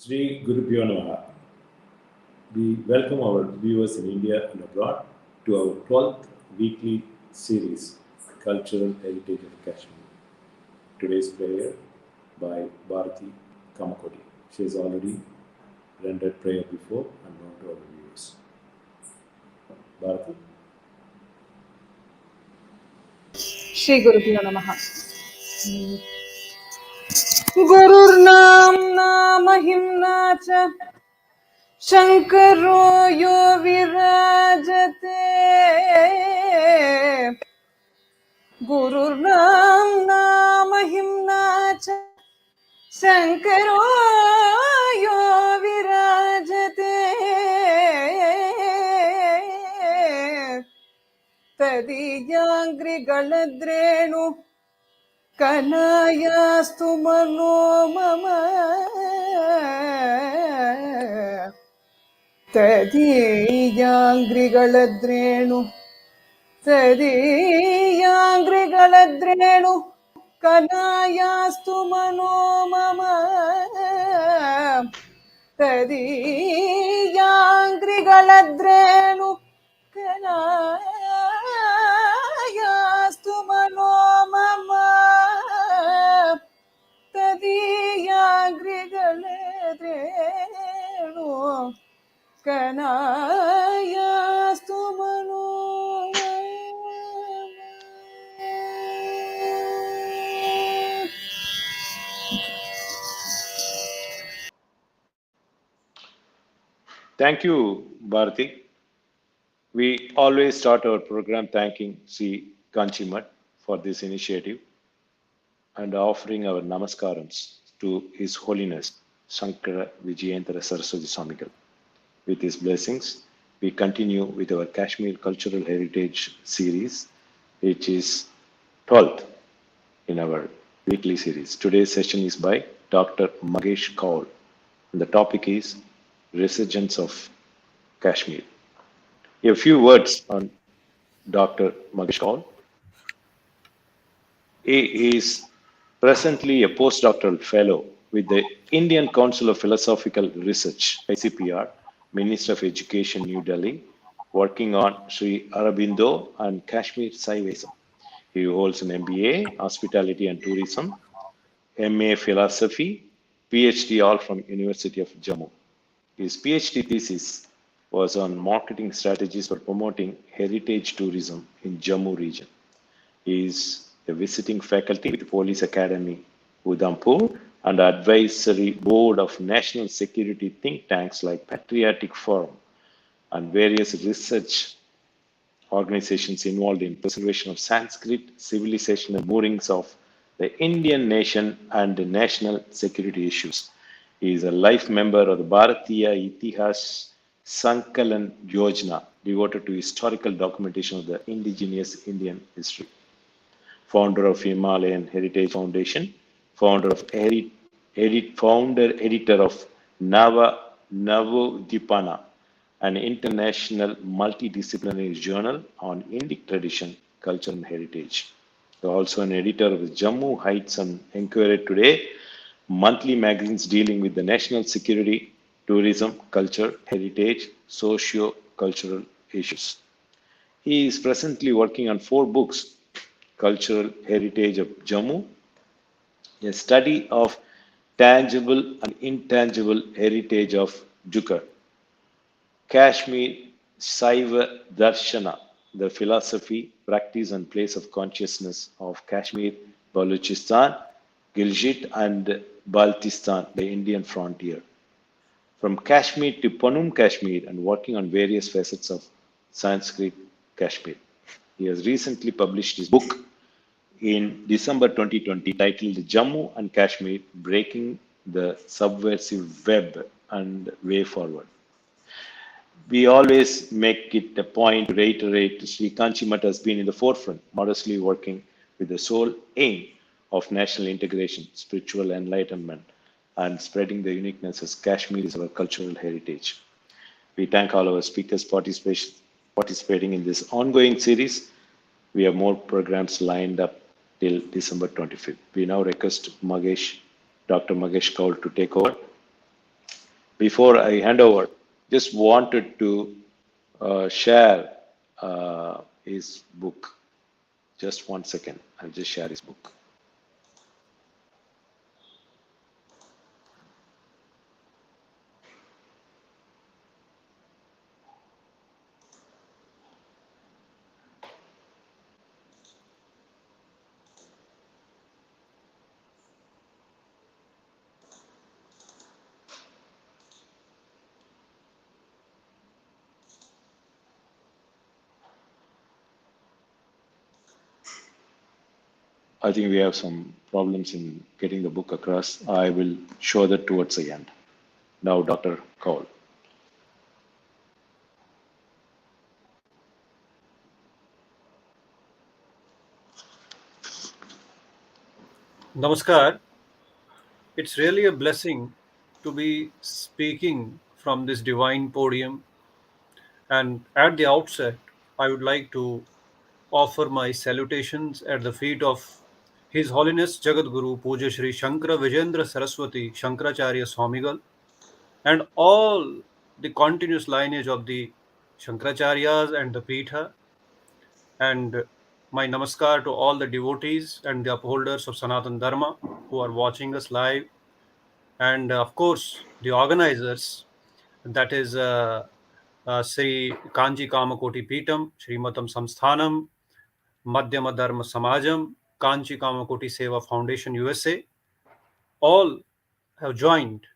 Sri Gurubhyo Namaha. We welcome our viewers in India and abroad to our 12th weekly series, Cultural Heritage of Kashmir. Today's prayer by Bharati Kamakoti. She has already rendered prayer before and known to our viewers. Bharati. Shri Gurubhyo Namaha. Gururnam Mahimna cha Shankaro yo virajate. Gururnam Mahimna cha Shankaro yo virajate. Tadiyangrigaladrenu Kanayastu manomama Tadiyangrigaladrenu Kanayastu manomama Tadiyangrigaladrenu Kanayastu manomama Tadiyangrigaladrenu Kanayastu manomama. Thank you, Bharati. We always start our program thanking Sri Kanchimat for this initiative and offering our namaskarams to His Holiness Shankara Vijayendra Saraswati Swamigal. With his blessings, we continue with our Kashmir Cultural Heritage series, which is 12th in our weekly series. Today's session is by Dr. Mahesh Kaul, and the topic is Resurgence of Kashmir. A few words on Dr. Mahesh Kaul. He is presently a postdoctoral fellow with the Indian Council of Philosophical Research, ICPR, Minister of Education, New Delhi, working on Sri Aurobindo and Kashmir Saivism. He holds an MBA, Hospitality and Tourism, MA Philosophy, PhD all from University of Jammu. His PhD thesis was on marketing strategies for promoting heritage tourism in Jammu region. He is a visiting faculty with Police Academy, Udhampur, and advisory board of national security think tanks like Patriotic Forum and various research organizations involved in preservation of Sanskrit civilization and moorings of the Indian nation and national security issues. He is a life member of the Bharatiya Itihas Sankalan Yojana, devoted to historical documentation of the indigenous Indian history. Founder of Himalayan Heritage Foundation, founder editor of Navodipana, an international multidisciplinary journal on Indic tradition, culture, and heritage. Also an editor of the Jammu Heights and Enquirer Today, monthly magazines dealing with the national security, tourism, culture, heritage, socio-cultural issues. He is presently working on 4 books: Cultural Heritage of Jammu, a study of tangible and intangible heritage of Jukar; Kashmir Saiva Darshana, the philosophy, practice, and place of consciousness of Kashmir, Balochistan, Gilgit, and Baltistan, the Indian frontier. From Kashmir to Panum Kashmir, and working on various facets of Sanskrit Kashmir. He has recently published his book in December 2020 titled Jammu and Kashmir, Breaking the Subversive Web and Way Forward. We always make it a point to reiterate Sri Kanchimat has been in the forefront, modestly working with the sole aim of national integration, spiritual enlightenment, and spreading the uniqueness as Kashmir is our cultural heritage. We thank all our speakers participating in this ongoing series. We have more programs lined up till December 25th. We now request Dr. Mahesh Kaul to take over. Before I hand over, just wanted to share his book. Just 1 second. I'll just share his book. I think we have some problems in getting the book across. I will show that towards the end. Now, Dr. Kaul. Namaskar. It's really a blessing to be speaking from this divine podium. And at the outset, I would like to offer my salutations at the feet of His Holiness Jagadguru Puja Shri Shankara Vijayendra Saraswati Shankaracharya Swamigal and all the continuous lineage of the Shankaracharyas and the Pitha. And my namaskar to all the devotees and the upholders of Sanatan Dharma who are watching us live, and of course the organizers, that is Sri Kanji Kamakoti Pitam, Srimatam Samsthanam, Madhyama Dharma Samajam, Kanchi Kamakoti Seva Foundation USA, all have joined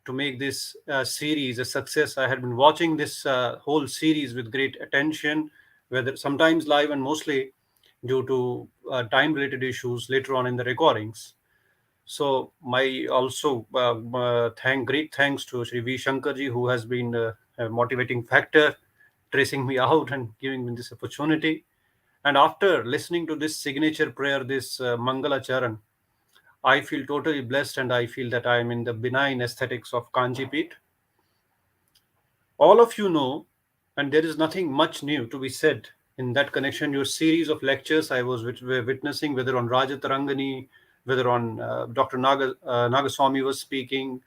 to make this series a success. I had been watching this whole series with great attention, whether sometimes live and mostly due to time related issues later on in the recordings. So my also great thanks to Sri V Shankarji, who has been a motivating factor, tracing me out and giving me this opportunity. And after listening to this signature prayer, this Mangala Charan, I feel totally blessed, and I feel that I am in the benign aesthetics of Kanji Peeth. All of you know, and there is nothing much new to be said in that connection. Your series of lectures I was witnessing, whether on Rajatarangani, whether on Dr. Nagaswamy was speaking,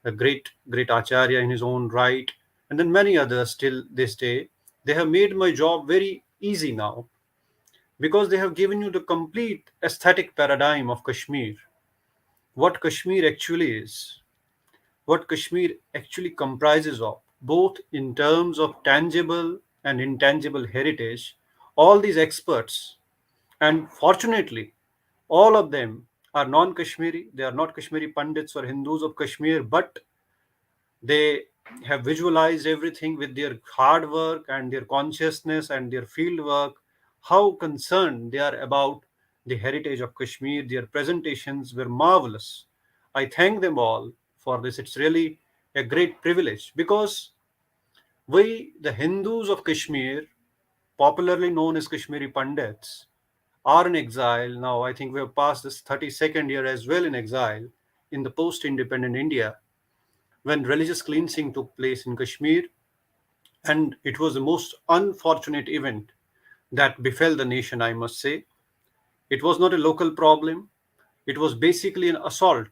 a great Acharya in his own right, and then many others till this day. They have made my job very easy now because they have given you the complete aesthetic paradigm of Kashmir, what Kashmir actually is, what Kashmir actually comprises of, both in terms of tangible and intangible heritage. All these experts, and fortunately, all of them are non Kashmiri. They are not Kashmiri Pandits or Hindus of Kashmir, but they have visualized everything with their hard work and their consciousness and their field work, how concerned they are about the heritage of Kashmir. Their presentations were marvelous. I thank them all for this. It's really a great privilege because we, the Hindus of Kashmir, popularly known as Kashmiri Pandits, are in exile. Now, I think we have passed this 32nd year as well in exile in the post independent India when religious cleansing took place in Kashmir, and it was the most unfortunate event that befell the nation, I must say. It was not a local problem, it was basically an assault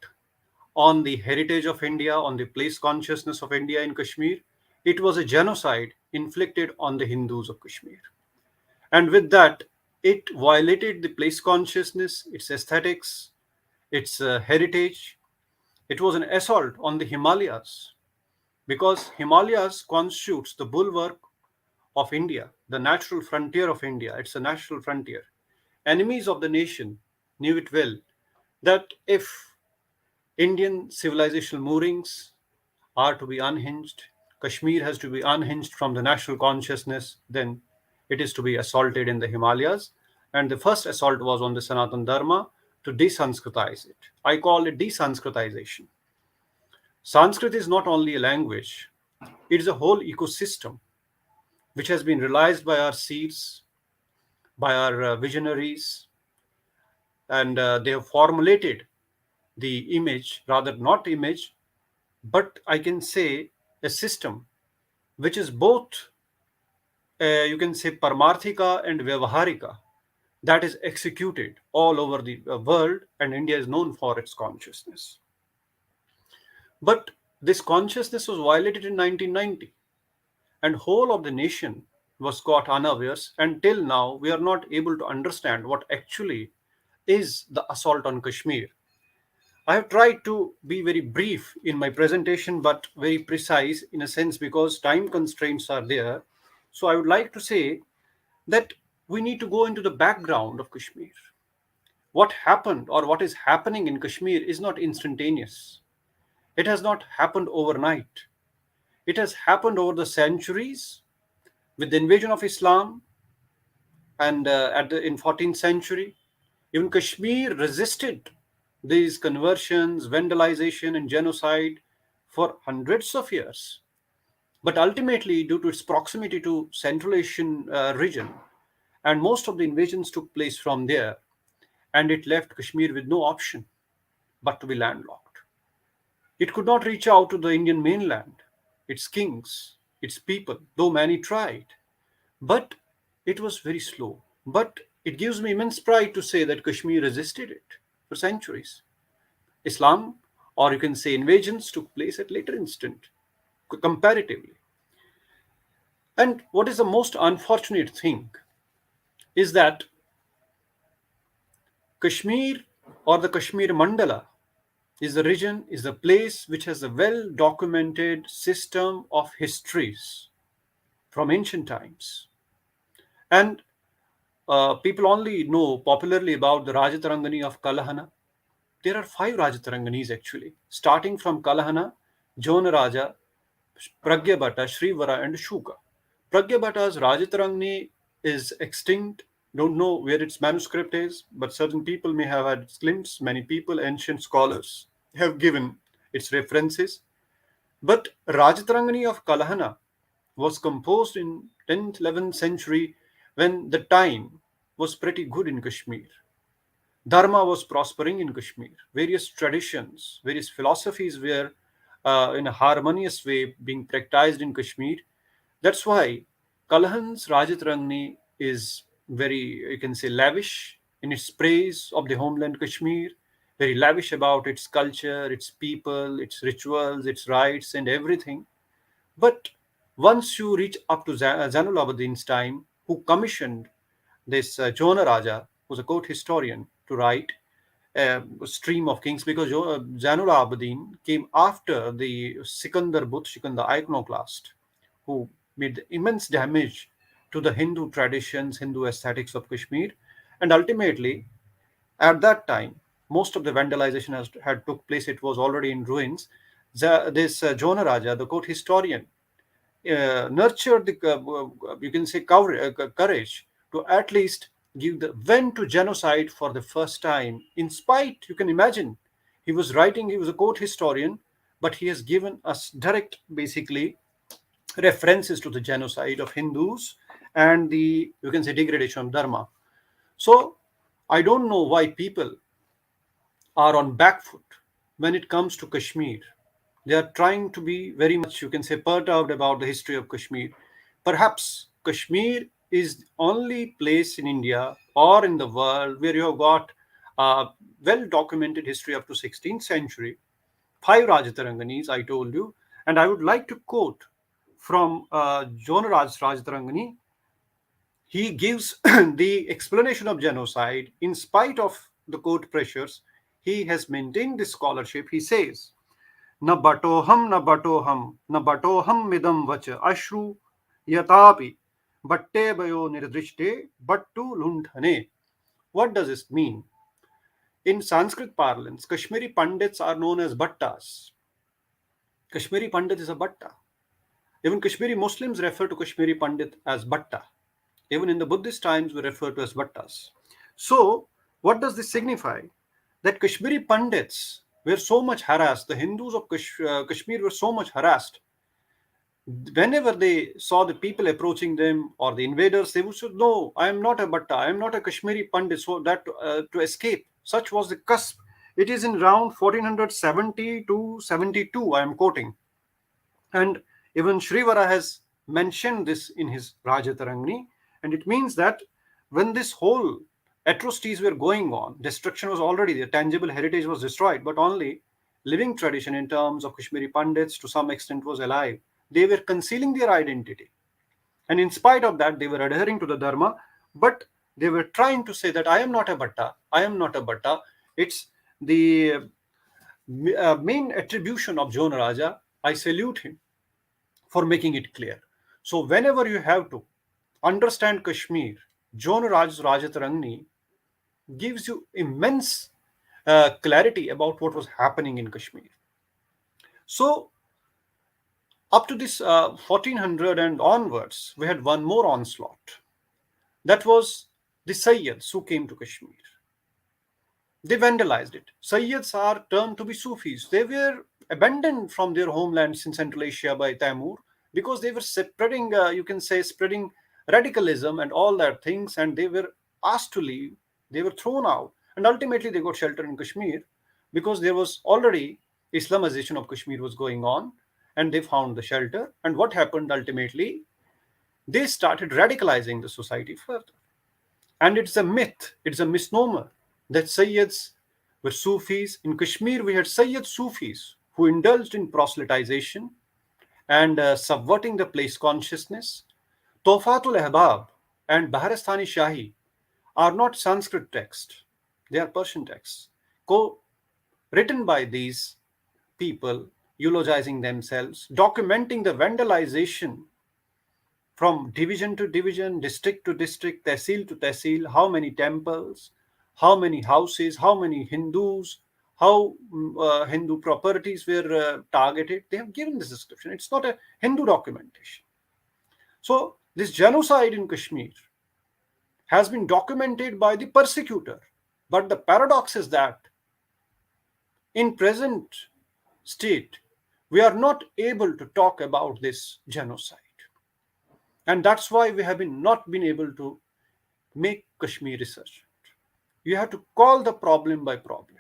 on the heritage of India, on the place consciousness of India in Kashmir. It was a genocide inflicted on the Hindus of Kashmir. And with that, it violated the place consciousness, its aesthetics, its heritage. It was an assault on the Himalayas because Himalayas constitutes the bulwark of India, the natural frontier of India. It's a natural frontier. Enemies of the nation knew it well that if Indian civilizational moorings are to be unhinged, Kashmir has to be unhinged from the national consciousness, then it is to be assaulted in the Himalayas. And the first assault was on the Sanatan Dharma to desanskritize it. I call it desanskritization. Sanskrit is not only a language, it is a whole ecosystem which has been realized by our seers, by our visionaries, and they have formulated the image, rather not image, but I can say a system which is both, you can say, Paramarthika and Vyavaharika, that is executed all over the world, and India is known for its consciousness. But This consciousness was violated in 1990, and whole of the nation was caught unawares. And till now, we are not able to understand what actually is the assault on Kashmir. I have tried to be very brief in my presentation, but very precise in a sense because time constraints are there. So I would like to say that we need to go into the background of Kashmir. What happened or what is happening in Kashmir is not instantaneous. It has not happened overnight. It has happened over the centuries with the invasion of Islam and in 14th century. Even Kashmir resisted these conversions, vandalization, and genocide for hundreds of years. But ultimately, due to its proximity to Central Asian region, and most of the invasions took place from there, and it left Kashmir with no option but to be landlocked. It could not reach out to the Indian mainland, its kings, its people, though many tried. But it was very slow. But it gives me immense pride to say that Kashmir resisted it for centuries. Islam, or you can say invasions, took place at later instant, comparatively. And what is the most unfortunate thing is that Kashmir or the Kashmir Mandala is the region, is the place which has a well documented system of histories from ancient times. And people only know popularly about the Rajatarangani of Kalahana. There are five Rajataranganis actually, starting from Kalahana, Jonaraja, Pragyabhata, Srivara, and Shuka. Pragyabhata's Rajatarangani is extinct. Don't know where its manuscript is, but certain people may have had glimpses. Many people, ancient scholars, have given its references. But Rajatarangani of Kalahana was composed in 10th, 11th century when the time was pretty good in Kashmir. Dharma was prospering in Kashmir. Various traditions, various philosophies were in a harmonious way being practiced in Kashmir. That's why Kalahan's Rajatarangni is very, you can say, lavish in its praise of the homeland Kashmir, very lavish about its culture, its people, its rituals, its rites, and everything. But once you reach up to Zainul Abidin's time, who commissioned this Jonah Raja, who's a court historian, to write stream of kings because Zainul Abidin came after the Sikandar Butt, the iconoclast, who made immense damage to the Hindu traditions, Hindu aesthetics of Kashmir, and ultimately, at that time, most of the vandalization had took place. It was already in ruins. This Jonah Raja, the court historian, nurtured the you can say courage to at least give the vent to genocide for the first time. In spite, you can imagine, he was writing. He was a court historian, but he has given us direct, basically, references to the genocide of Hindus and the, you can say, degradation of Dharma. So I don't know why people are on back foot when it comes to Kashmir. They are trying to be very much, you can say, pert out about the history of Kashmir. Perhaps Kashmir is the only place in India or in the world where you have got a well documented history up to 16th century. Five Rajataranganis, I told you. And I would like to quote from Jonaraj Rajatarangani. He gives the explanation of genocide in spite of the court pressures. He has maintained this scholarship. He says, न बटोहम न बटोहम न बटोहम मिदम वच अश्रु यतापि बट्टे बयो निर्दिष्टे बट्टु लुंठने. What does this mean? In Sanskrit parlance, Kashmiri Pandits are known as Bhattas. Kashmiri Pandit is a Bhatta. Even Kashmiri Muslims refer to Kashmiri Pandit as Bhatta. Even in the Buddhist times, we refer to as Bhattas. So, what does this signify? That Kashmiri Pandits were so much harassed, the Hindus of Kashmir were so much harassed. Whenever they saw the people approaching them or the invaders, they would say, no, I am not a Bhatta, I am not a Kashmiri Pandit, so that to escape. Such was the cusp. It is in around 1470 to 72, I am quoting. And even Srivara has mentioned this in his Rajatarangni. And it means that when this whole atrocities were going on, destruction was already there, tangible heritage was destroyed, but only living tradition in terms of Kashmiri Pandits to some extent was alive. They were concealing their identity. And in spite of that, they were adhering to the Dharma, but they were trying to say that I am not a Bhatta, I am not a Bhatta. It's the main attribution of John Raja. I salute him for making it clear. So, whenever you have to understand Kashmir, John Raj's Rajatarangni gives you immense clarity about what was happening in Kashmir. So, up to this 1400 and onwards, we had one more onslaught. That was the Sayyids who came to Kashmir. They vandalized it. Sayyids are termed to be Sufis. They were abandoned from their homelands in Central Asia by Taimur because they were spreading, you can say, spreading radicalism and all that things, and they were asked to leave. They were thrown out, and ultimately they got shelter in Kashmir because there was already Islamization of Kashmir was going on, and they found the shelter. And what happened ultimately? They started radicalizing the society further. And it's a myth, it's a misnomer that Sayyids were Sufis. In Kashmir, we had Sayyid Sufis who indulged in proselytization and subverting the place consciousness. Tofatul Ahbab and Baharastani Shahi are not Sanskrit texts, they are Persian texts, written by these people, eulogizing themselves, documenting the vandalization from division to division, district to district, tehsil to tehsil, how many temples, how many houses, how many Hindus, how Hindu properties were targeted. They have given this description. It's not a Hindu documentation. So, this genocide in Kashmir has been documented by the persecutor. But the paradox is that in present state, we are not able to talk about this genocide. And that's why we have not been able to make Kashmir resurgent. You have to call the problem by problem.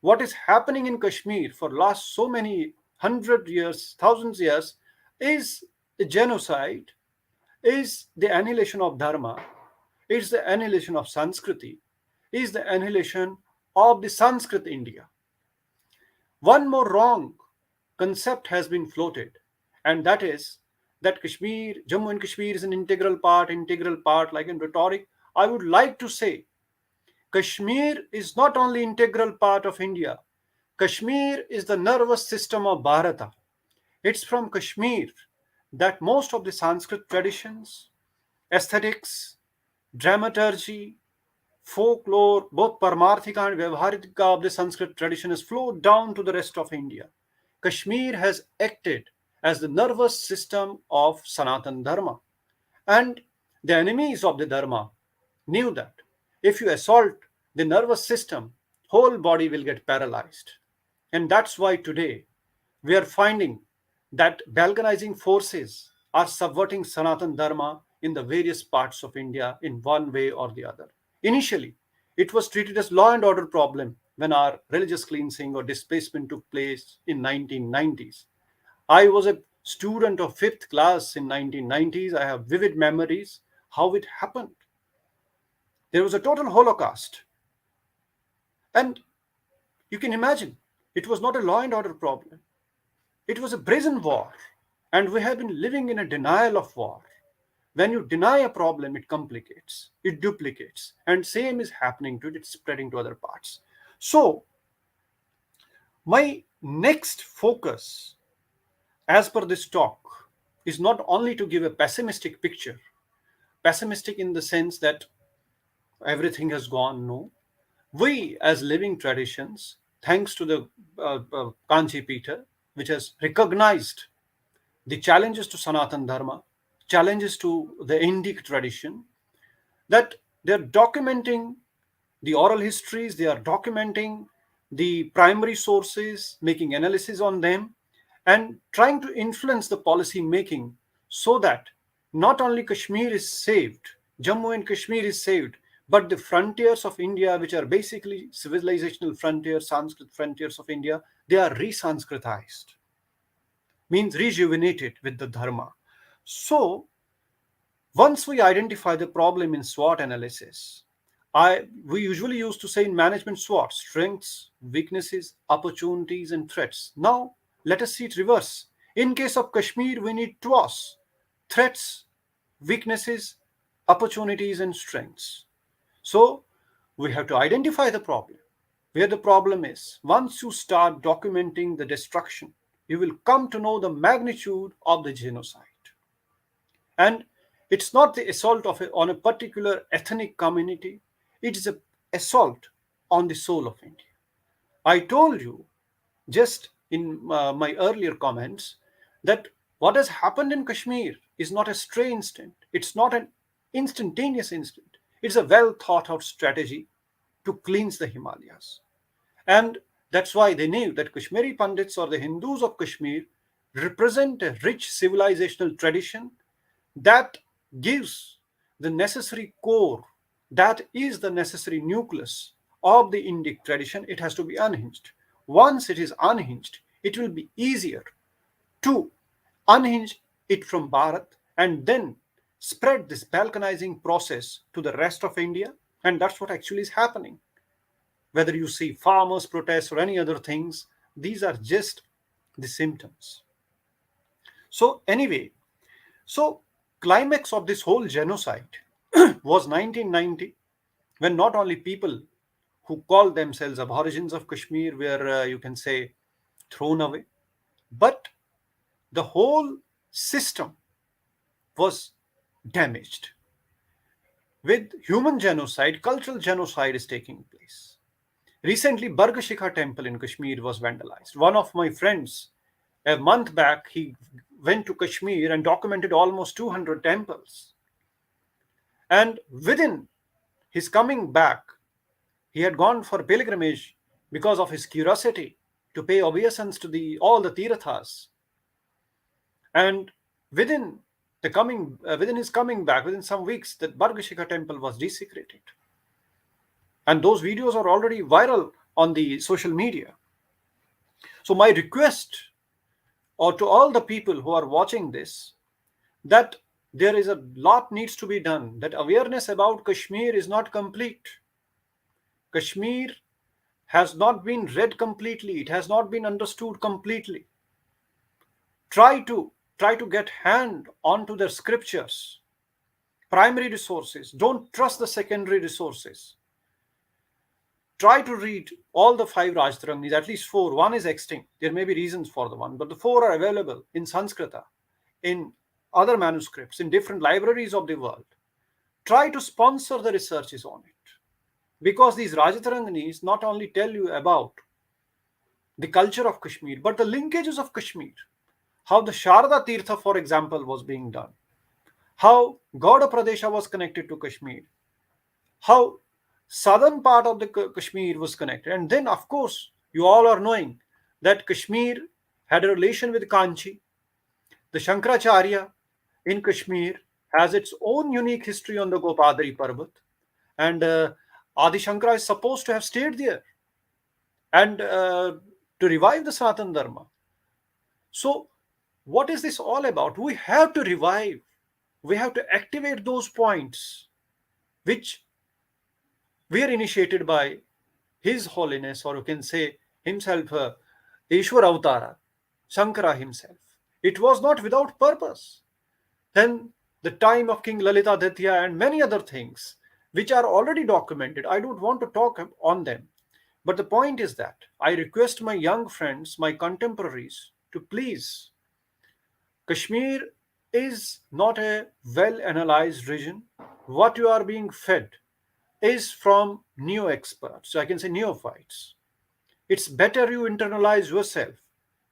What is happening in Kashmir for last so many 100 years, thousands years, is a genocide, is the annihilation of Dharma, is the annihilation of Sanskriti, is the annihilation of the Sanskrit India. One more wrong concept has been floated, and that is that Kashmir, Jammu and Kashmir is an integral part, like in rhetoric. I would like to say Kashmir is not only integral part of India. Kashmir is the nervous system of Bharata. It's from Kashmir that most of the Sanskrit traditions, aesthetics, dramaturgy, folklore, both Paramarthika and Vyavaharika of the Sanskrit tradition has flowed down to the rest of India. Kashmir has acted as the nervous system of Sanatan Dharma. And the enemies of the Dharma knew that if you assault the nervous system, whole body will get paralyzed. And that's why today we are finding that balkanizing forces are subverting Sanatan Dharma in the various parts of India in one way or the other. Initially, it was treated as law and order problem when our religious cleansing or displacement took place in 1990s. I was a student of 5th class in 1990s. I have vivid memories how it happened. There was a total holocaust. And you can imagine, it was not a law and order problem. It was a brazen war. And we have been living in a denial of war. When you deny a problem, it complicates, it duplicates, and same is happening to it, it's spreading to other parts. So, my next focus, as per this talk, is not only to give a pessimistic picture, pessimistic in the sense that everything has gone, no. We, as living traditions, thanks to the Kanchi Peter, which has recognized the challenges to Sanatan Dharma, challenges to the Indic tradition, that they're documenting the oral histories, they are documenting the primary sources, making analysis on them, and trying to influence the policy making so that not only Kashmir is saved, Jammu and Kashmir is saved, but the frontiers of India, which are basically civilizational frontiers, Sanskrit frontiers of India, they are re-Sanskritized, means rejuvenated with the Dharma. So, once we identify the problem in SWOT analysis, We usually used to say in management SWOT: strengths, weaknesses, opportunities, and threats. Now let us see it reverse. In case of Kashmir, we need TWAS: threats, weaknesses, opportunities, and strengths. So we have to identify the problem, where the problem is. Once you start documenting the destruction, you will come to know the magnitude of the genocide. And it's not the assault on a particular ethnic community, it is an assault on the soul of India. I told you just in my earlier comments that what has happened in Kashmir is not a stray instant, it's not an instantaneous instant, it's a well thought out strategy to cleanse the Himalayas. And that's why they knew that Kashmiri Pandits or the Hindus of Kashmir represent a rich civilizational tradition that gives the necessary core, that is the necessary nucleus of the Indic tradition. It has to be unhinged. Once it is unhinged, it will be easier to unhinge it from Bharat and then spread this balkanizing process to the rest of India. And that's what actually is happening. Whether you see farmers' protests or any other things, these are just the symptoms. So, anyway, so climax of this whole genocide was 1990, when not only people who call themselves aborigines of Kashmir were, you can say, thrown away, but the whole system was damaged. With human genocide, cultural genocide is taking place. Recently, Bhargava Temple in Kashmir was vandalized. One of my friends, a month back, he went to Kashmir and documented almost 200 temples. And within his coming back, he had gone for pilgrimage because of his curiosity to pay obeisance to all the tirthas. And within within his coming back, within some weeks, that Bhargava Temple was desecrated. And those videos are already viral on the social media. So my request, or to all the people who are watching this, that there is a lot needs to be done, that awareness about Kashmir is not complete. Kashmir has not been read completely, it has not been understood completely. Try to get hand onto the scriptures, primary resources. Don't trust the secondary resources. Try to read all the five Rajtaranginis, at least four. One is extinct. There may be reasons for the one, but the four are available in Sanskrit, in other manuscripts, in different libraries of the world. Try to sponsor the researches on it. Because these Rajataranginis not only tell you about the culture of Kashmir, but the linkages of Kashmir. How the Sharada Tirtha, for example, was being done. How Gauda Pradesha was connected to Kashmir. How southern part of the Kashmir was connected. And then, of course, you all are knowing that Kashmir had a relation with Kanchi. The Shankaracharya in Kashmir has its own unique history on the Gopadari Parbat. And Adi Shankara is supposed to have stayed there and to revive the Sanatana Dharma. So, what is this all about? We have to revive. We have to activate those points which were initiated by His Holiness, or you can say himself, Ishwar Avatara, Shankara himself. It was not without purpose. Then the time of King Lalita Aditya and many other things which are already documented. I don't want to talk on them. But the point is that I request my young friends, my contemporaries, to please. Kashmir is not a well analyzed region. What you are being fed is from neo experts, so I can say neophytes. It's better you internalize yourself,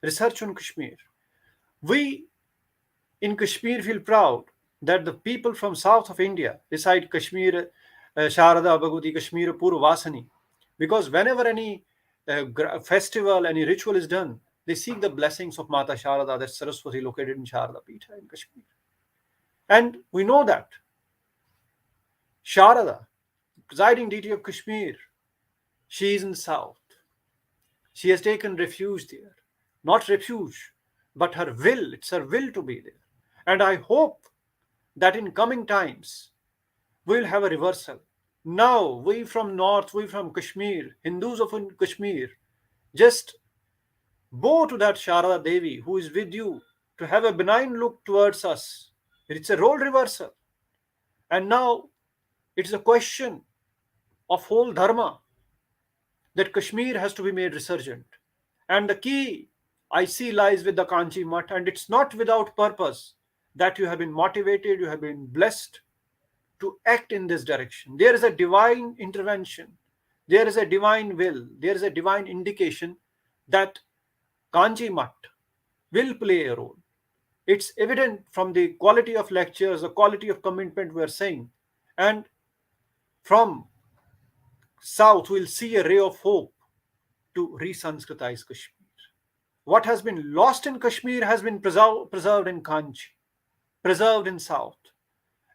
research on Kashmir. We in Kashmir feel proud that the people from south of India recite Kashmir, Sharada Bhagavati Kashmir Purvasani, because whenever any festival, any ritual is done, they seek the blessings of Mata Sharada, that Saraswati located in Sharada Peetha in Kashmir. And we know that Sharada, presiding deity of Kashmir, she is in the south. She has taken refuge there. Not refuge, but her will. It's her will to be there. And I hope that in coming times, we'll have a reversal. Now, we from North, we from Kashmir, Hindus of Kashmir, just bow to that Sharada Devi who is with you to have a benign look towards us. It's a role reversal. And now it's a question of whole dharma that Kashmir has to be made resurgent. And the key I see lies with the Kanchi Mutt, and it's not without purpose that you have been motivated, you have been blessed to act in this direction. There is a divine intervention, there is a divine will, there is a divine indication that Kanchi Mutt will play a role. It's evident from the quality of lectures, the quality of commitment we are saying. And from South, we'll see a ray of hope to re-Sanskritize Kashmir. What has been lost in Kashmir has been preserved in Kanchi, preserved in South.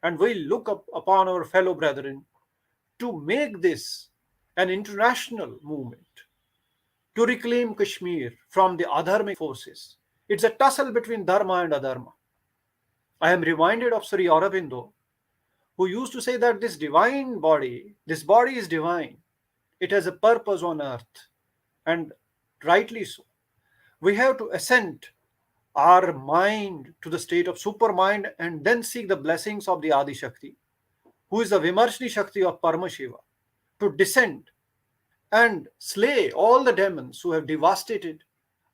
And we look up upon our fellow brethren to make this an international movement, to reclaim Kashmir from the adharmic forces. It's a tussle between dharma and adharma. I am reminded of Sri Aurobindo, who used to say that this body is divine. It has a purpose on earth, and rightly so. We have to ascend our mind to the state of supermind and then seek the blessings of the Adi Shakti, who is the Vimarshni Shakti of Paramashiva, to descend and slay all the demons who have devastated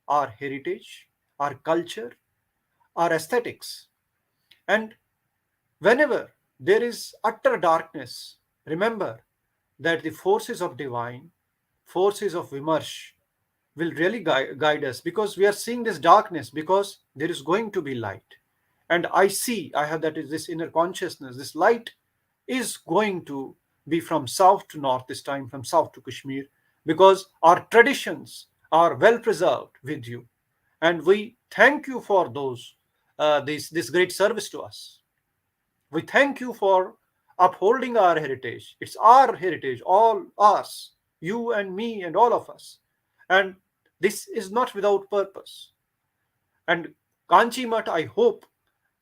our heritage, our culture, our aesthetics. And whenever there is utter darkness, remember that the forces of divine, forces of Vimarsh, will really guide us, because we are seeing this darkness, because there is going to be light. And I have that is this inner consciousness, this light is going to be from south to north, this time from south to Kashmir, because our traditions are well preserved with you. And we thank you for this great service to us. We thank you for upholding our heritage. It's our heritage, all ours, you and me and all of us. And this is not without purpose. And Kanchi Mutt, I hope,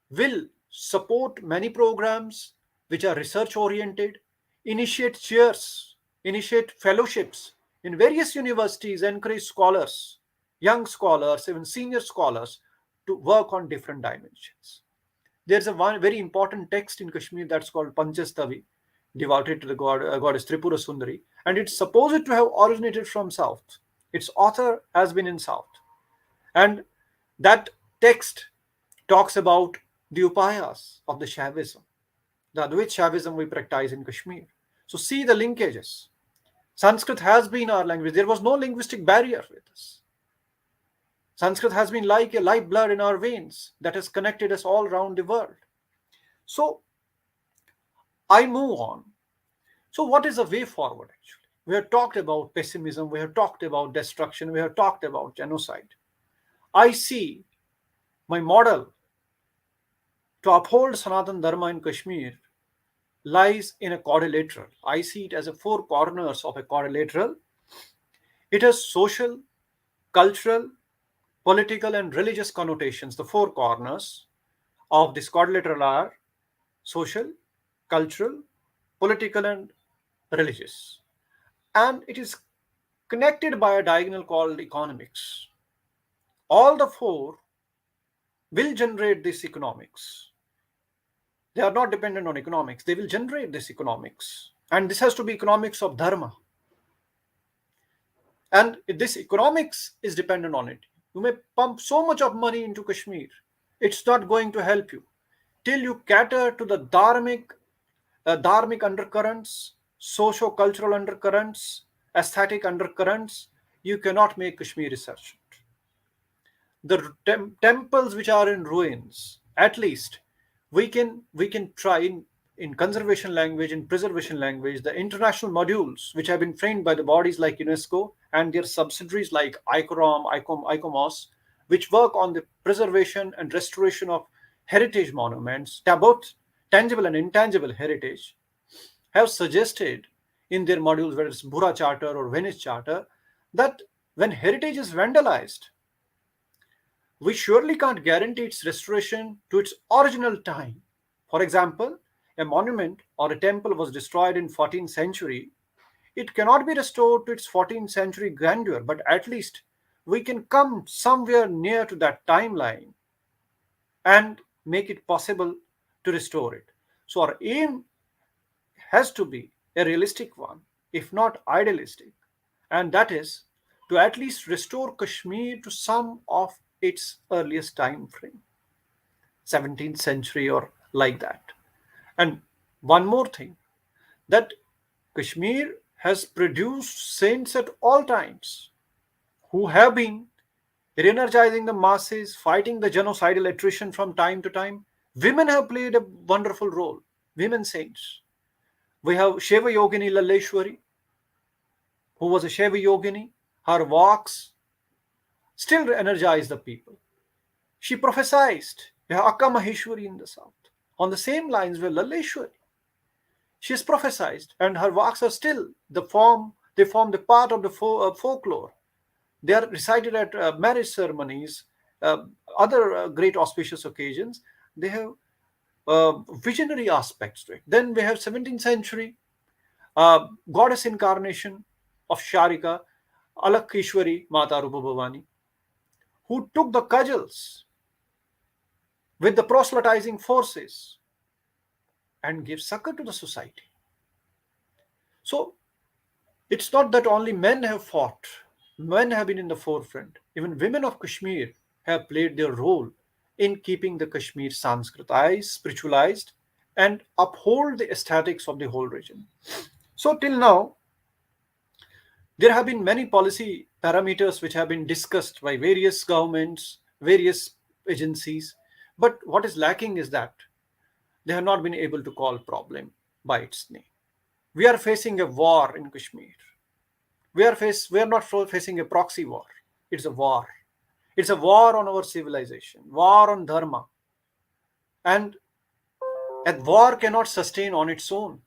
will support many programs which are research oriented, initiate chairs, initiate fellowships in various universities, encourage scholars, young scholars, even senior scholars to work on different dimensions. There's a one very important text in Kashmir that's called Panchastavi, devoted to the goddess Tripura Sundari, and it's supposed to have originated from south. Its author has been in south, and that text talks about the upayas of the Shaivism, the Advait Shaivism we practice in Kashmir. So see the linkages. Sanskrit has been our language. There was no linguistic barrier with us. Sanskrit has been like a lifeblood in our veins that has connected us all around the world. So I move on. So what is the way forward actually? We have talked about pessimism, we have talked about destruction, we have talked about genocide. I see my model to uphold Sanatan Dharma in Kashmir lies in a quadrilateral. I see it as a four corners of a quadrilateral. It has social, cultural, political, and religious connotations. The four corners of this quadrilateral are social, cultural, political, and religious. And it is connected by a diagonal called economics. All the four will generate this economics. They are not dependent on economics. They will generate this economics. And this has to be economics of dharma. And this economics is dependent on it. You may pump so much of money into Kashmir. It's not going to help you. Till you cater to the dharmic undercurrents, socio-cultural undercurrents, aesthetic undercurrents, you cannot make Kashmir resurgent. The temples which are in ruins, at least we can try in conservation language, in preservation language, the international modules which have been framed by the bodies like UNESCO and their subsidiaries like ICOMOS, which work on the preservation and restoration of heritage monuments, both tangible and intangible heritage, have suggested in their modules, whether it's Bura Charter or Venice Charter, that when heritage is vandalized, we surely can't guarantee its restoration to its original time. For example, a monument or a temple was destroyed in 14th century, it cannot be restored to its 14th century grandeur, but at least we can come somewhere near to that timeline and make it possible to restore it. So our aim has to be a realistic one, if not idealistic, and that is to at least restore Kashmir to some of its earliest time frame, 17th century or like that. And one more thing, that Kashmir has produced saints at all times who have been re-energizing the masses, fighting the genocidal attrition from time to time. Women have played a wonderful role, women saints. We have Shiva Yogini Laleshwari, who was a Shiva Yogini. Her walks still energize the people. She prophesied. We have Akka Maheshwari in the south. On the same lines with Laleshwari. She is prophesied, and her walks are still they form the part of the folklore. They are recited at marriage ceremonies, uh, other great auspicious occasions. They have visionary aspects to it. Then we have 17th century goddess incarnation of Sharika, Alakishwari Mata Rupa Bhavani, who took the cudgels with the proselytizing forces and gave succor to the society. So it's not that only men have fought, men have been in the forefront. Even women of Kashmir have played their role in keeping the Kashmir Sanskritized, spiritualized, and uphold the aesthetics of the whole region. So, till now, there have been many policy parameters which have been discussed by various governments, various agencies, but what is lacking is that they have not been able to call problem by its name. We are facing a war in Kashmir. We are not facing a proxy war. It's a war. It's a war on our civilization, war on dharma. And a war cannot sustain on its own.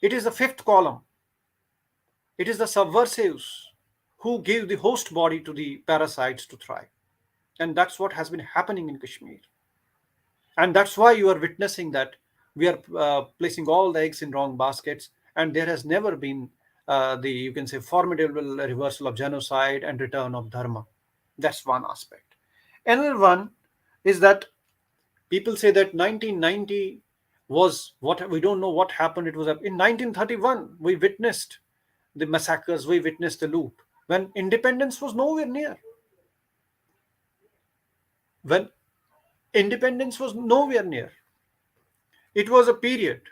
It is the fifth column. It is the subversives who give the host body to the parasites to thrive. And that's what has been happening in Kashmir. And that's why you are witnessing that we are placing all the eggs in wrong baskets, and there has never been the, you can say, formidable reversal of genocide and return of dharma. That's one aspect. Another one is that people say that 1990 was what, we don't know what happened. It was in 1931 we witnessed the massacres, we witnessed the loot when independence was nowhere near. When independence was nowhere near, it was a period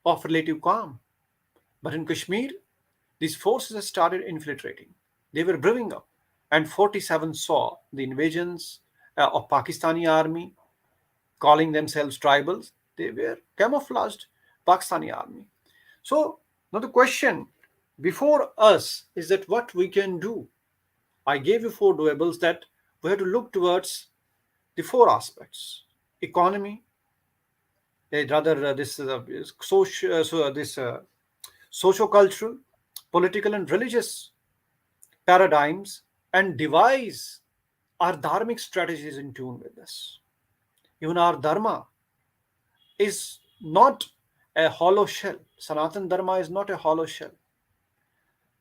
of relative calm. But in Kashmir, these forces started infiltrating. They were brewing up. And 47 saw the invasions of Pakistani army, calling themselves tribals. They were camouflaged Pakistani army. So now the question before us is that what we can do. I gave you four doables that we have to look towards the four aspects: economy, rather this social, this socio-cultural, political, and religious paradigms, and devise our dharmic strategies in tune with this. Even our dharma is not a hollow shell. Sanatan Dharma is not a hollow shell.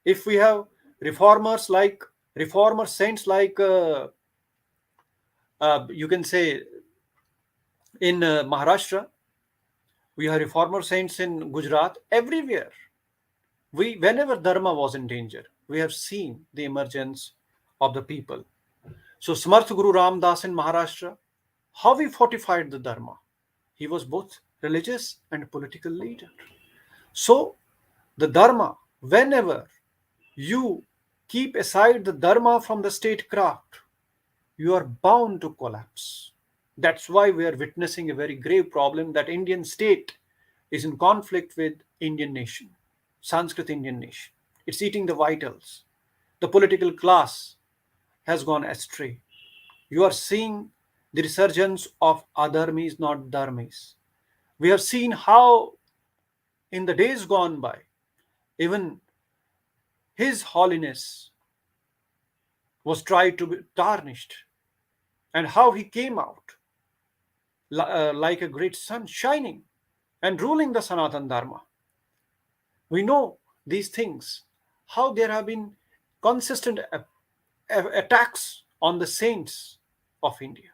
If we have reformers like reformer saints like you can say in Maharashtra, we have reformer saints in Gujarat, everywhere. Whenever dharma was in danger, we have seen the emergence of the people. So Smarth Guru Ram Das in Maharashtra, how he fortified the dharma. He was both religious and political leader. So the dharma, whenever you keep aside the dharma from the statecraft, you are bound to collapse. That's why we are witnessing a very grave problem, that Indian state is in conflict with Indian nation, Sanskrit Indian nation. It's eating the vitals. The political class has gone astray. You are seeing the resurgence of adharmis, not dharmis. We have seen how in the days gone by, even His Holiness was tried to be tarnished, and how he came out like a great sun shining. and ruling the Sanatan Dharma. We know these things, how there have been consistent attacks on the saints of India,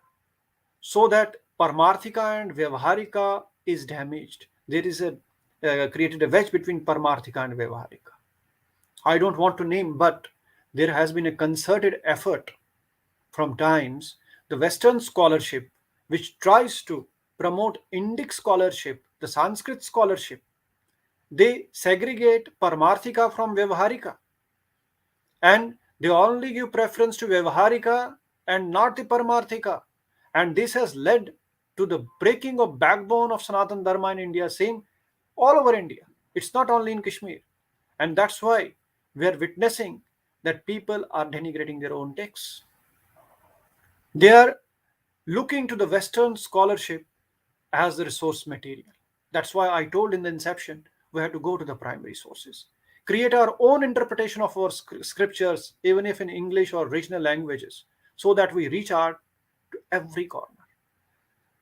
so that Paramarthika and Vyavaharika is damaged. There is a created a wedge between Paramarthika and Vyavaharika. I don't want to name, but there has been a concerted effort from times, the Western scholarship, which tries to promote Indic scholarship, the Sanskrit scholarship, they segregate Paramarthika from Vyavaharika, and they only give preference to Vyavaharika and not the Paramarthika. And this has led to the breaking of backbone of Sanatan Dharma in India, same all over India. It's not only in Kashmir. And that's why we are witnessing that people are denigrating their own texts. They are looking to the Western scholarship as the resource material. That's why I told in the inception we have to go to the primary sources, create our own interpretation of our scriptures, even if in English or regional languages, so that we reach out to every corner.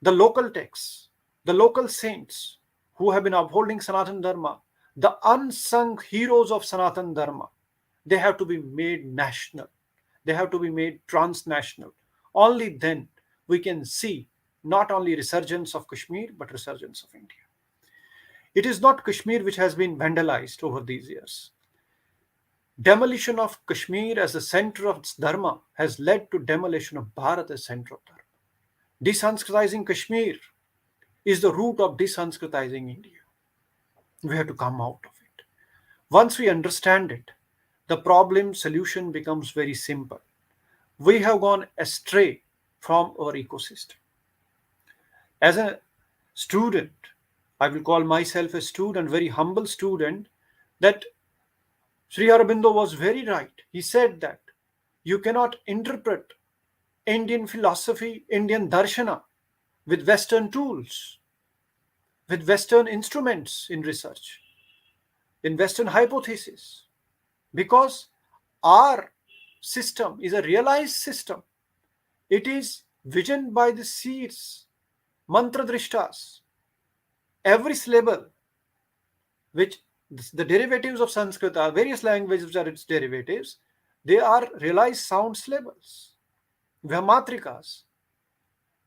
The local texts, the local saints who have been upholding Sanatan Dharma, the unsung heroes of Sanatan Dharma, they have to be made national. They have to be made transnational. Only then we can see not only resurgence of Kashmir, but resurgence of India. It is not Kashmir which has been vandalized over these years. Demolition of Kashmir as the center of its dharma has led to demolition of Bharat as center of dharma. Desanskritizing Kashmir is the root of desanskritizing India. We have to come out of it. Once we understand it, the problem solution becomes very simple. We have gone astray from our ecosystem. As a student, I will call myself a student, very humble student, that Sri Aurobindo was very right. He said that you cannot interpret Indian philosophy, Indian darshana with Western tools, with Western instruments in research, in Western hypothesis, because our system is a realized system. It is visioned by the seeds, mantra drishtas. Every syllable, which the derivatives of Sanskrit are various languages which are its derivatives, they are realized sound syllables. We have matrikas.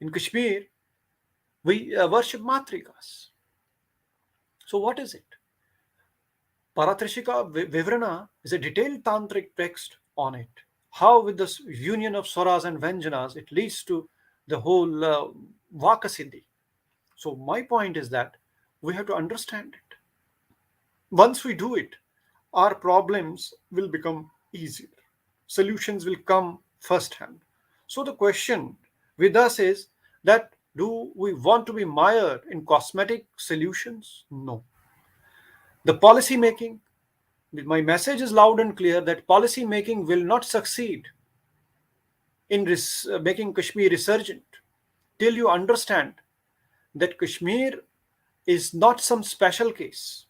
In Kashmir, we worship matrikas. So what is it? Paratrishika Vivrana is a detailed tantric text on it. How with this union of swaras and vyanjanas, it leads to the whole Vakasiddhi. So my point is that we have to understand it. Once we do it, our problems will become easier. Solutions will come firsthand. So the question with us is that do we want to be mired in cosmetic solutions? No. The policy making, my message is loud and clear that policy making will not succeed in making Kashmir resurgent till you understand that Kashmir is not some special case.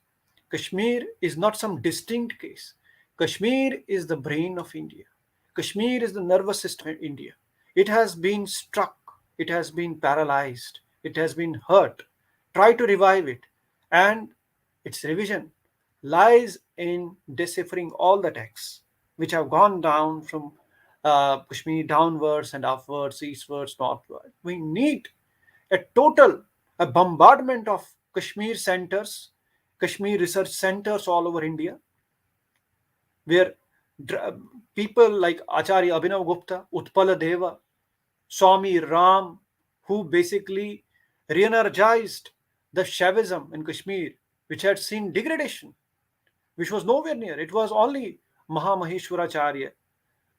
Kashmir is not some distinct case. Kashmir is the brain of India. Kashmir is the nervous system of India. It has been struck. It has been paralyzed. It has been hurt. Try to revive it. And its revision lies in deciphering all the texts which have gone down from Kashmir downwards and upwards, eastwards, northward. We need a bombardment of Kashmir centers, Kashmir research centers all over India, where people like Acharya Abhinav Gupta, Utpala Deva, Swami Ram, who basically re-energized the Shaivism in Kashmir, which had seen degradation, which was nowhere near. It was only Mahamaheshwaracharya,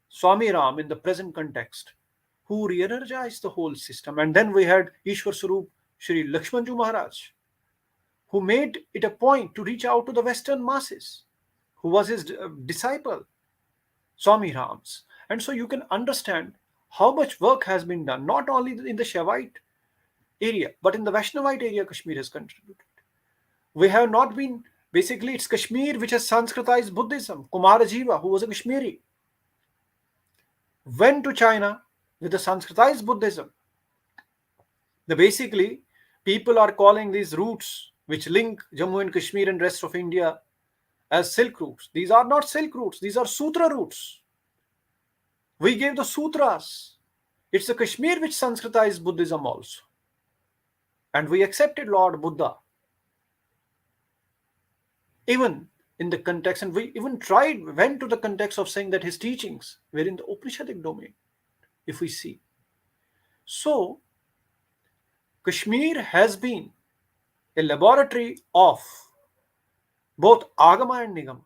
Swami Ram in the present context, who re-energized the whole system. And then we had Ishwar Sarup Shri Lakshmanju Maharaj, who made it a point to reach out to the Western masses, who was his disciple, Swami Ram's. And so you can understand how much work has been done, not only in the Shaivite area, but in the Vaishnavite area, Kashmir has contributed. We have not been, basically, it's Kashmir which has Sanskritized Buddhism. Kumarajiva, who was a Kashmiri, went to China with the Sanskritized Basically, people are calling these roots which link Jammu and Kashmir and rest of India as silk routes. These are not silk routes, these are sutra routes. We gave the sutras. It's the Kashmir which Sanskritized Buddhism also. And we accepted Lord Buddha. Even in the context, and we even went to the context of saying that his teachings were in the Upanishadic domain, if we see. So, Kashmir has been a laboratory of both Agama and Nigama.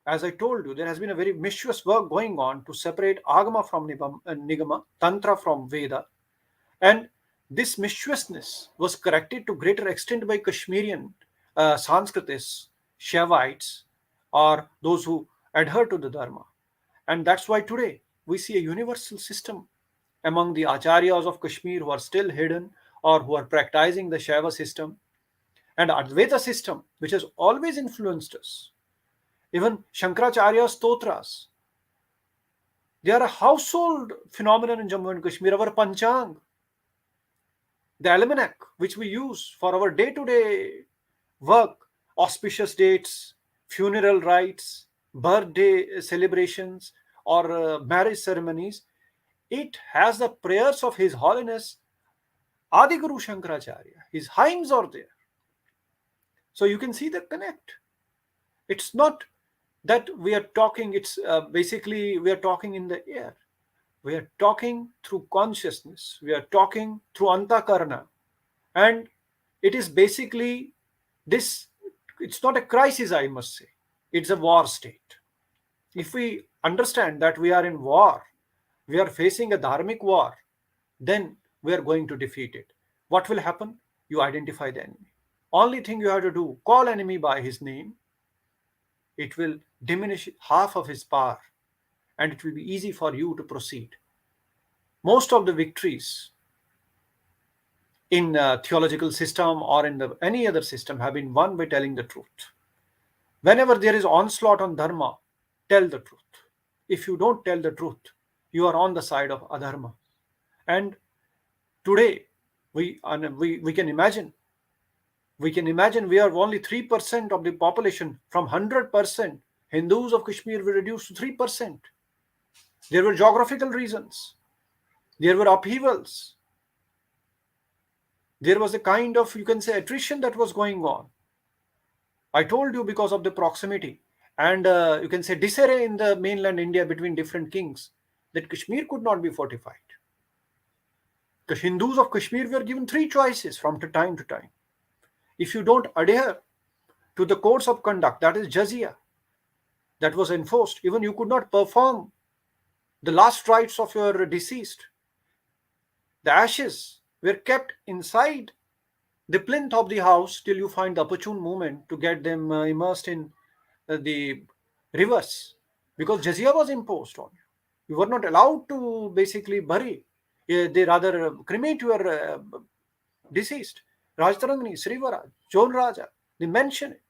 As I told you, there has been a very mischievous work going on to separate Agama from Nigama, Tantra from Veda. And this mischievousness was corrected to greater extent by Kashmirian Sanskritists, Shaivites, or those who adhere to the Dharma. And that's why today we see a universal system among the Acharyas of Kashmir who are still hidden or who are practicing the Shaiva system and Advaita system, which has always influenced us. Even Shankaracharya's stotras, they are a household phenomenon in Jammu and Kashmir. Our Panchang, the almanac which we use for our day-to-day work, auspicious dates, funeral rites, birthday celebrations, or marriage ceremonies, it has the prayers of His Holiness Adi Guru Shankaracharya. His hymns are there. So you can see the connect. It's not that we are talking, it's basically we are talking in the air. We are talking through consciousness. We are talking through antakarna. And it is basically this, it's not a crisis, I must say. It's a war state. If we understand that we are in war, we are facing a dharmic war, then we are going to defeat it. What will happen? You identify the enemy. Only thing you have to do, call enemy by his name. It will diminish half of his power and it will be easy for you to proceed. Most of the victories in theological system or in any other system have been won by telling the truth. Whenever there is onslaught on dharma, tell the truth. If you don't tell the truth, you are on the side of adharma. And today, we can imagine we are only 3% of the population. From 100%, Hindus of Kashmir were reduced to 3%. There were geographical reasons. There were upheavals. There was a kind of, you can say, attrition that was going on. I told you because of the proximity and you can say disarray in the mainland India between different kings, that Kashmir could not be fortified. The Hindus of Kashmir were given 3 choices from time to time. If you don't adhere to the codes of conduct, that is jizya, that was enforced, even you could not perform the last rites of your deceased. The ashes were kept inside the plinth of the house till you find the opportune moment to get them immersed in the rivers, because jizya was imposed on you. You were not allowed to basically bury, they rather cremate your deceased. Rajtarangani, Srivara, Jon Raja, they mention it.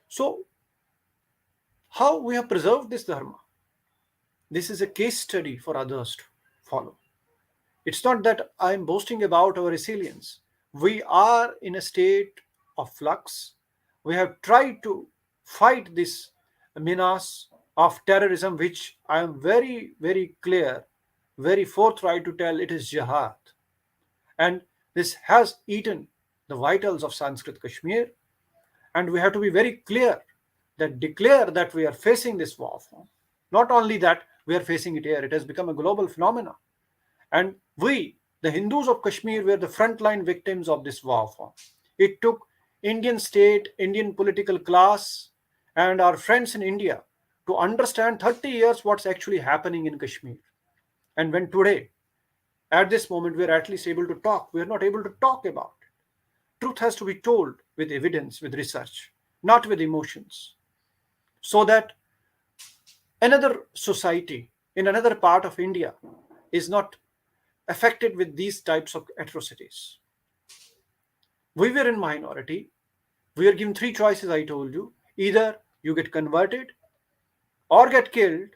So, how we have preserved this dharma? This is a case study for others to follow. It's not that I'm boasting about our resilience. We are in a state of flux. We have tried to fight this menace of terrorism, which I am very, very clear, very forthright to tell it is jihad. And this has eaten the vitals of Sanskrit Kashmir. And we have to be very clear that declare that we are facing this war form. Not only that, we are facing it here. It has become a global phenomenon. And we, the Hindus of Kashmir, were the frontline victims of this war form. It took Indian state, Indian political class, and our friends in India to understand 30 years what's actually happening in Kashmir. And when today, at this moment, we're at least able to talk, we're not able to talk about it. Truth has to be told with evidence, with research, not with emotions. So that another society in another part of India is not affected with these types of atrocities. We were in minority. We were given 3 choices, I told you. Either you get converted, or get killed,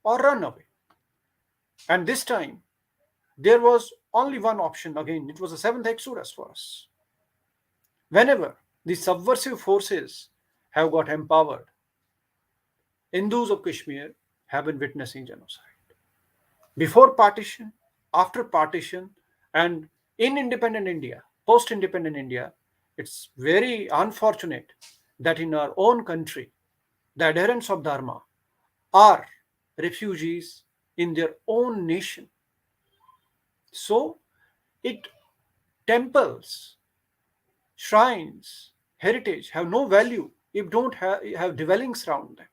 or run away. And this time, there was only one option again. It was the 7th Exodus for us. Whenever the subversive forces have got empowered, Hindus of Kashmir have been witnessing genocide. Before partition, after partition, and in independent India, post independent India, it's very unfortunate that in our own country, the adherents of Dharma are refugees in their own nation. So, it temples, shrines, heritage have no value if don't have dwellings around them,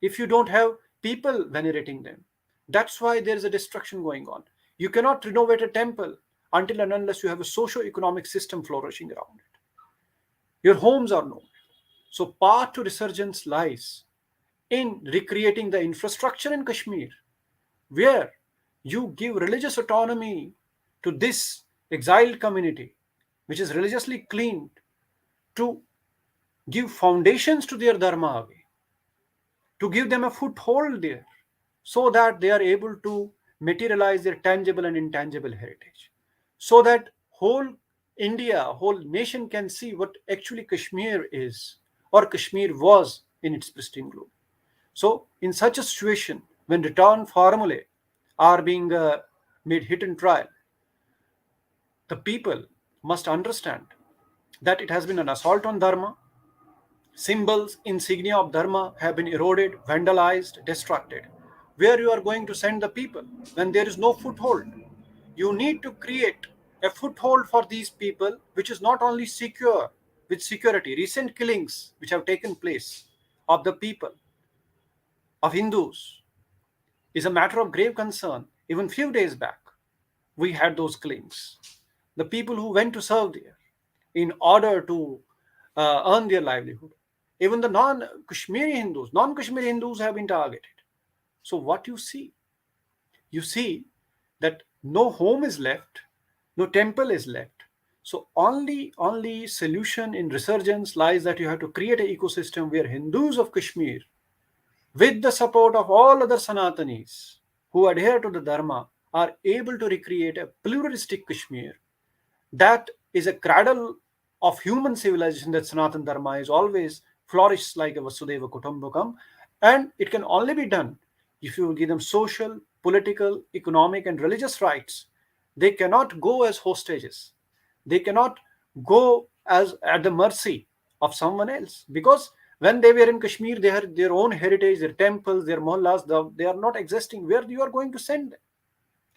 if you don't have people venerating them. That's why there is a destruction going on. You cannot renovate a temple until and unless you have a socio-economic system flourishing around it. Your homes are nowhere. So path to resurgence lies in recreating the infrastructure in Kashmir, where you give religious autonomy to this exiled community, which is religiously cleaned, to give foundations to their dharma way, to give them a foothold there, so that they are able to materialize their tangible and intangible heritage, so that whole India, whole nation can see what actually Kashmir is, or Kashmir was in its pristine glory. So, in such a situation, when return formulae are being made hit and trial, the people must understand that it has been an assault on Dharma. Symbols, insignia of Dharma have been eroded, vandalized, destructed. Where you are going to send the people when there is no foothold? You need to create a foothold for these people, which is not only secure with security. Recent killings which have taken place of the people, of Hindus, is a matter of grave concern. Even few days back, we had those killings. The people who went to serve there in order to earn their livelihood. Even the non-Kashmiri Hindus have been targeted. So what you see? You see that no home is left, no temple is left. So only solution in resurgence lies that you have to create an ecosystem where Hindus of Kashmir, with the support of all other Sanatanis who adhere to the Dharma, are able to recreate a pluralistic Kashmir that is a cradle of human civilization, that Sanatan Dharma is always flourished like a Vasudeva Kutumbakam. And it can only be done if you give them social, political, economic, and religious rights. They cannot go as hostages. They cannot go as at the mercy of someone else, because when they were in Kashmir, they had their own heritage, their temples, their mohallas. They are not existing. Where you are going to send them?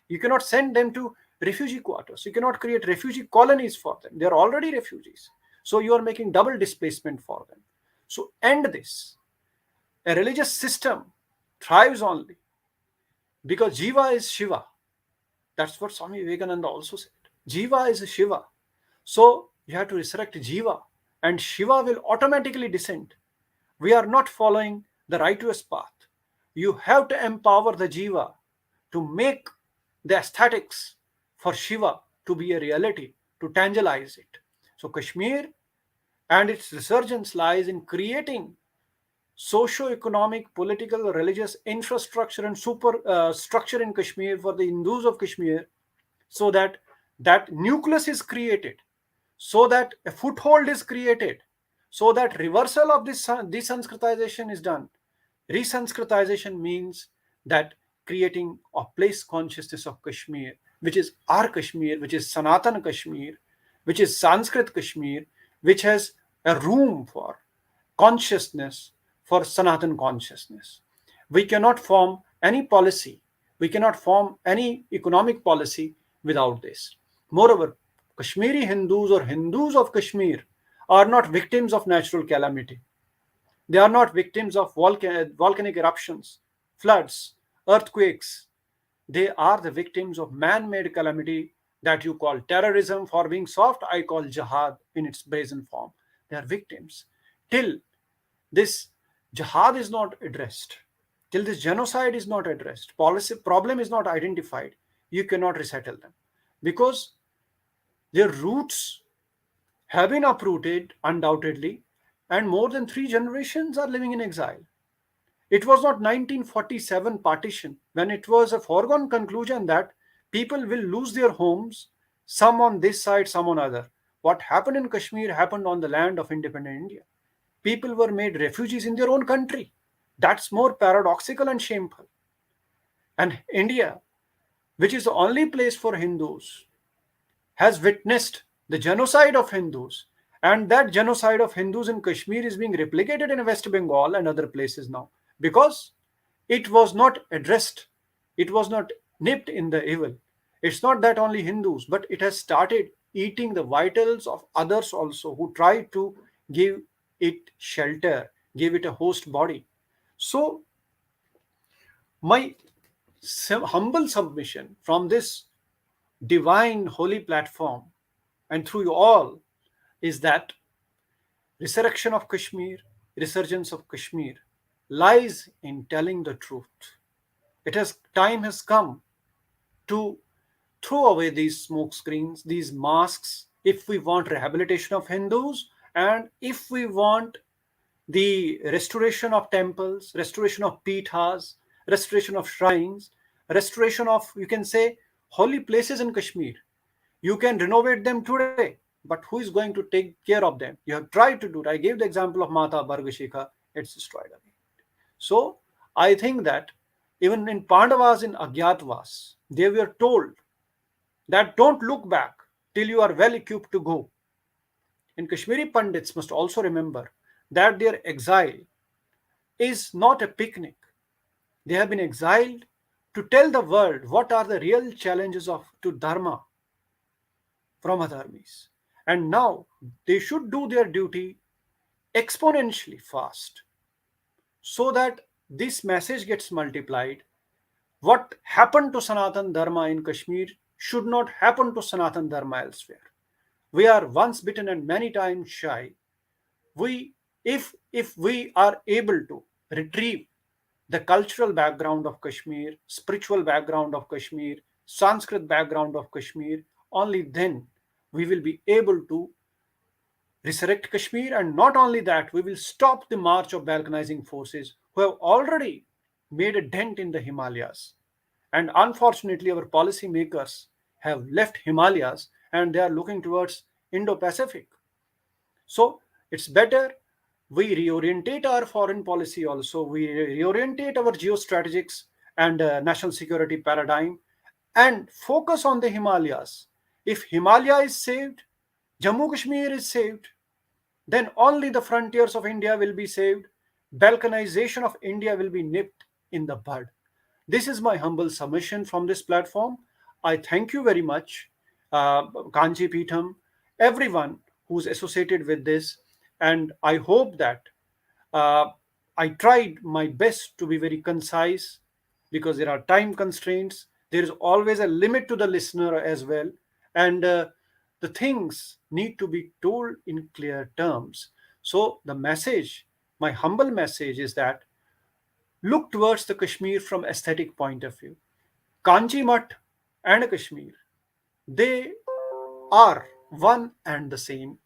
You cannot send them to refugee quarters. You cannot create refugee colonies for them. They are already refugees. So you are making double displacement for them. So end this. A religious system thrives only because Jiva is Shiva. That's what Swami Vivekananda also said. Jiva is Shiva. So you have to resurrect Jiva, and Shiva will automatically descend. We are not following the righteous path. You have to empower the Jiva to make the aesthetics for Shiva to be a reality, to tangibilize it. So Kashmir and its resurgence lies in creating socio-economic, political, religious infrastructure and super structure in Kashmir for the Hindus of Kashmir, so that that nucleus is created, so that a foothold is created, so that reversal of this desanskritization is done. Resanskritization means that creating a place consciousness of Kashmir, which is our Kashmir, which is Sanatan Kashmir, which is Sanskrit Kashmir, which has a room for consciousness, for Sanatan consciousness. We cannot form any policy, we cannot form any economic policy without this. Moreover, Kashmiri Hindus or Hindus of Kashmir are not victims of natural calamity. They are not victims of volcanic eruptions, floods, earthquakes. They are the victims of man-made calamity that you call terrorism. For being soft, I call jihad in its brazen form. They are victims. Till this jihad is not addressed, till this genocide is not addressed, policy problem is not identified, you cannot resettle them, because their roots have been uprooted undoubtedly, and more than 3 generations are living in exile. It was not 1947 partition when it was a foregone conclusion that people will lose their homes, some on this side, some on other. What happened in Kashmir happened on the land of independent India. People were made refugees in their own country. That's more paradoxical and shameful. And India, which is the only place for Hindus, has witnessed the genocide of Hindus. And that genocide of Hindus in Kashmir is being replicated in West Bengal and other places now because it was not addressed, it was not nipped in the evil. It's not that only Hindus, but it has started eating the vitals of others also who try to give it shelter, give it a host body. So, my humble submission from this divine holy platform and through you all is that resurrection of Kashmir, resurgence of Kashmir lies in telling the truth. It has time has come to throw away these smoke screens, these masks, if we want rehabilitation of Hindus and if we want the restoration of temples, restoration of pithas, restoration of shrines, restoration of, you can say, holy places in Kashmir. You can renovate them today, but who is going to take care of them? You have tried to do it. I gave the example of Mata Bhargashika, it's destroyed again. So I think that even in Pandavas in Agyatwas, they were told that don't look back till you are well equipped to go. And Kashmiri Pandits must also remember that their exile is not a picnic. They have been exiled to tell the world what are the real challenges of to Dharma from adharmis. And now they should do their duty exponentially fast so that this message gets multiplied. What happened to Sanatan Dharma in Kashmir should not happen to Sanatan Dharma elsewhere. We are once bitten and many times shy. We, if we are able to retrieve the cultural background of Kashmir, spiritual background of Kashmir, Sanskrit background of Kashmir, only then we will be able to resurrect Kashmir, and not only that, we will stop the march of balkanizing forces who have already made a dent in the Himalayas. And unfortunately, our policymakers have left Himalayas and they are looking towards Indo-Pacific. So it's better we reorientate our foreign policy also, we reorientate our geostrategics and national security paradigm and focus on the Himalayas. If Himalaya is saved, Jammu Kashmir is saved, then only the frontiers of India will be saved. Balkanization of India will be nipped in the bud. This is my humble submission from this platform. I thank you very much, Kanchi Peetham, everyone who's associated with this, and I hope that uh, I tried my best to be very concise because there are time constraints. There is always a limit to the listener as well, and the things need to be told in clear terms. So, the message, my humble message, is that look towards the Kashmir from aesthetic point of view. Kanchi Mutt and Kashmir, they are one and the same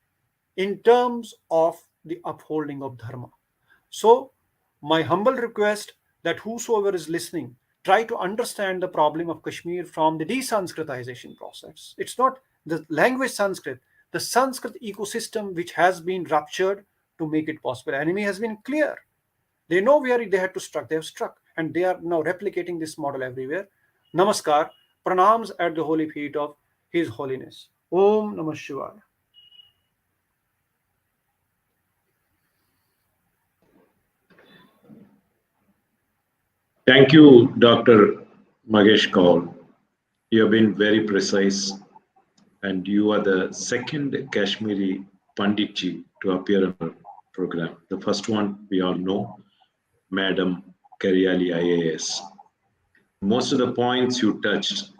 in terms of the upholding of dharma. So, my humble request that whosoever is listening, try to understand the problem of Kashmir from the desanskritization process. It's not the language Sanskrit, the Sanskrit ecosystem which has been ruptured to make it possible. Enemy has been clear. They know where they had to struck. They have struck, and they are now replicating this model everywhere. Namaskar, pranams at the holy feet of His Holiness. Om Namah Shivaya. Thank you, Dr. Mahesh Kaul. You have been very precise, and you are the second Kashmiri Panditji to appear on our program. The first one we all know, Madam Karyali IAS. Most of the points you touched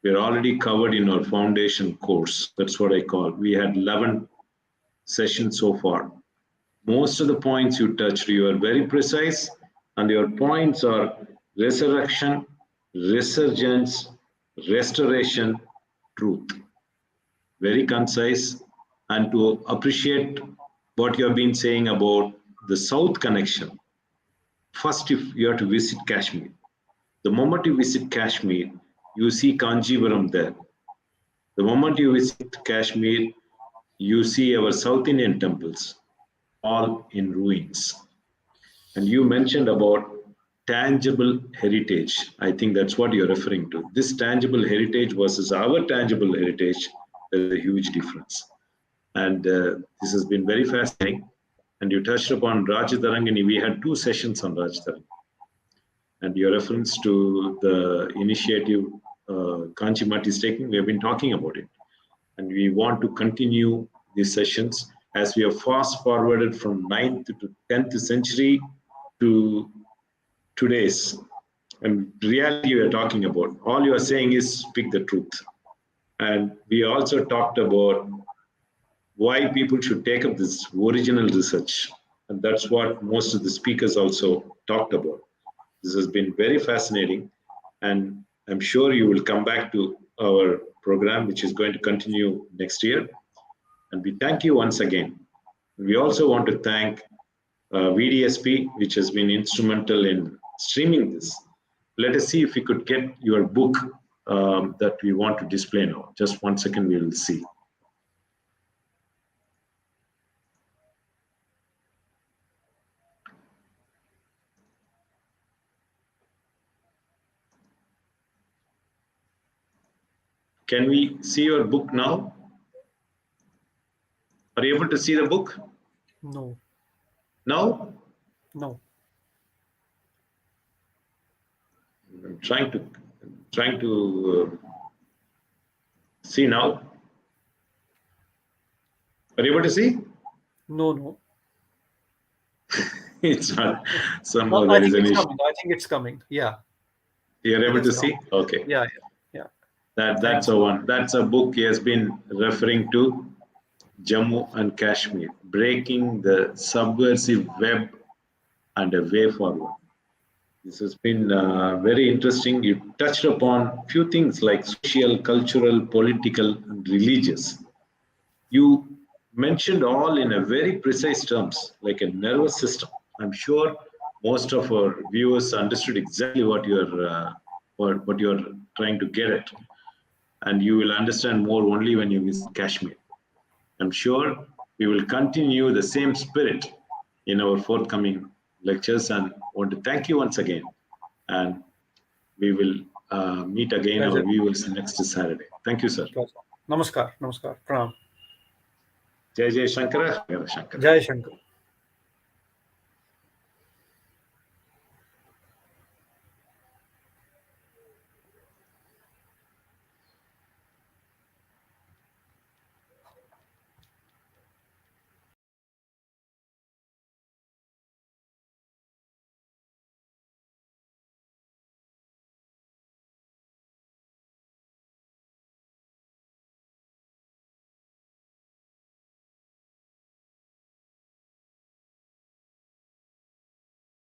were already covered in our foundation course. That's what I call. We had 11 sessions so far. Most of the points you touched, you are very precise, and your points are resurrection, resurgence, restoration, truth. Very concise, and to appreciate what you have been saying about the South connection. First, if you have to visit Kashmir, the moment you visit Kashmir, you see Kanjivaram there. The moment you visit Kashmir, you see our South Indian temples all in ruins. And you mentioned about tangible heritage. I think that's what you're referring to. This tangible heritage versus our tangible heritage, there's a huge difference. And this has been very fascinating. And you touched upon Rajatarangani. We had 2 sessions on Rajatarangani. And your reference to the initiative Kanchimati is taking, we have been talking about it. And we want to continue these sessions as we have fast forwarded from 9th to 10th century to today's. And reality you are talking about. All you are saying is speak the truth. And we also talked about why people should take up this original research. And that's what most of the speakers also talked about. This has been very fascinating. And I'm sure you will come back to our program, which is going to continue next year. And we thank you once again. We also want to thank VDSP, which has been instrumental in streaming this. Let us see if we could get your book that we want to display now. Just 1 second, we will see. Can we see your book now? Are you able to see the book? No. No? No. I'm trying to see now. Are you able to see? No. It's not. Somehow No, I there is think an it's issue. coming. I think it's coming. Yeah. You're able It to has see? come. Okay. Yeah. That's Thanks. a one. That's a book he has been referring to, Jammu and Kashmir, breaking the subversive web and a way forward. This has been very interesting. You touched upon few things like social, cultural, political, and religious. You mentioned all in a very precise terms, like a nervous system. I'm sure most of our viewers understood exactly what you're trying to get at, and you will understand more only when you visit Kashmir. I'm sure we will continue the same spirit in our forthcoming lectures, and want to thank you once again. And we will meet again our Pleasure. viewers next Saturday. Thank you, sir. Pleasure. Namaskar. Pranam. Jai Jai Shankara, Shankara Shankara. Jai Shankar.